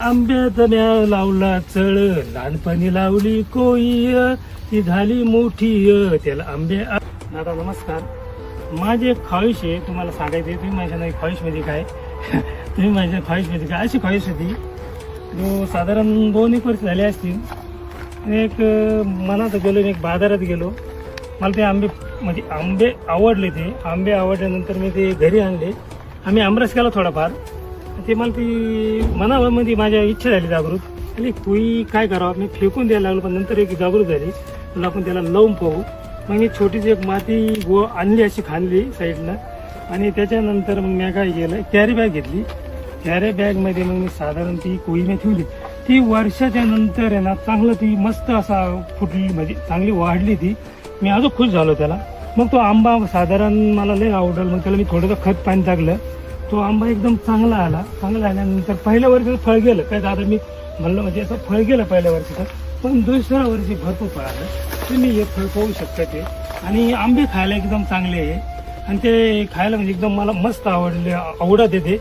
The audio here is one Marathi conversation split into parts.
आंब्यात म्या लावला चळ, लहानपणी लावली कोई, ती झाली मोठी, त्याला दादा नमस्कार. माझी एक ख्वाहिश आहे तुम्हाला सांगायची. तुम्ही माझ्या नाही ख्वाहिश मध्ये काय तुम्ही माझ्या ख्वाहिश मध्ये काय अशी ख्वाहिश होती. साधारण 2-1 वर्ष झाले असतील. एक मनात गेलो, एक बाजारात गेलो. मला ते आंबे आवडले. ते आंबे आवडल्यानंतर मी ते घरी आणले. आम्ही आमरस केला थोडाफार. ते मला ती मनामध्ये माझ्या इच्छा झाली जागृत. आणि कुई काय करावं, मी फेकून द्यायला लागलो. पण नंतर एक जागृत झाली, म्हणून आपण त्याला लावून पाहू. मग मी छोटीशी एक माती आणली, अशी खाणली साईडनं. आणि त्याच्यानंतर मग मी काय केलं, कॅरी बॅग घेतली. कॅरी बॅगमध्ये मग मी साधारण ती कोई मी ठेवली. ती वर्षाच्या नंतर आहे ना, चांगलं ती मस्त असा फुटली, म्हणजे चांगली वाढली ती. मी अजून खुश झालो त्याला. मग तो आंबा साधारण मला लय आवडलं. मग त्याला मी थोडंसं खत पाणी टाकलं. तो आंबा एकदम चांगला आला. चांगला आल्यानंतर पहिल्या वर्षी फळ गेलं काय दादा, मी म्हणलं म्हणजे असं फळ गेलं पहिल्या वर्षीचं. पण दुसऱ्या वर्षी भरपूर फळ आलं. तुम्ही हे फळ पाहू शकता ते. आणि आंबे खायला एकदम चांगले आहे. आणि ते खायला म्हणजे एकदम मला मस्त आवडत येते.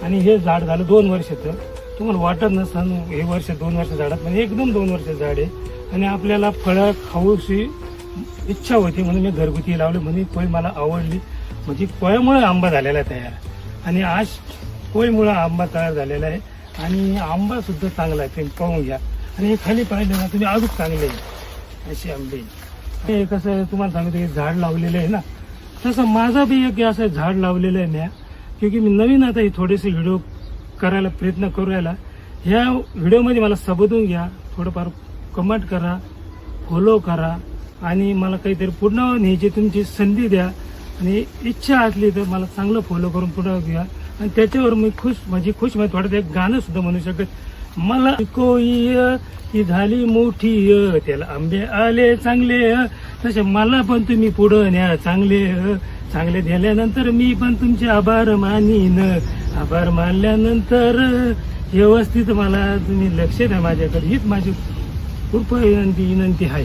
आणि हे झाड झालं 2 वर्षाचं. तुम्हाला वाटत नसतं हे 2 वर्ष झाडात, म्हणजे एकदम 2 वर्ष झाड आहे. आणि आपल्याला फळं खाऊशी इच्छा होती, म्हणून मी घरगुती लावले. म्हणजे कोय मला आवडली. म्हणजे कोयामुळे आंबा झालेला आहे तयार. आणि आज कोयमुळे आंबा तयार झालेला आहे. आणि आंबा सुद्धा चांगला आहे, तुम्ही पाहून घ्या. आणि हे खाली पाहिजे ना तुम्ही, अजून चांगले आहे असे आंबे. हे कसं तुम्हाला सांगतो, हे झाड लावलेलं आहे ना, तसं माझा बी एक असं झाड लावलेलं आहे म्या. क्योंकि मी नवीन आता हे थोडेसे व्हिडिओ करायला प्रयत्न करू राहिला. ह्या व्हिडिओमध्ये मला समजून घ्या, थोडंफार कमेंट करा, फॉलो करा. आणि मला काहीतरी पूर्ण न्यायची तुमची संधी द्या. आणि इच्छा असली तर मला चांगलं फॉलो करून पुढे घ्या. आणि त्याच्यावर मी खुश म्हणजे थोडं एक गाणं सुद्धा म्हणू शकत. मला कोई ती झाली मोठी, त्याला आंबे आले चांगले. तसे मला पण तुम्ही पुढं न्या चांगले दिल्यानंतर मी पण तुमचे आभार मानीन. आभार मानल्यानंतर व्यवस्थित मला तुम्ही लक्ष द्या माझ्याकडे. हीच माझी कृपा विनंती आहे.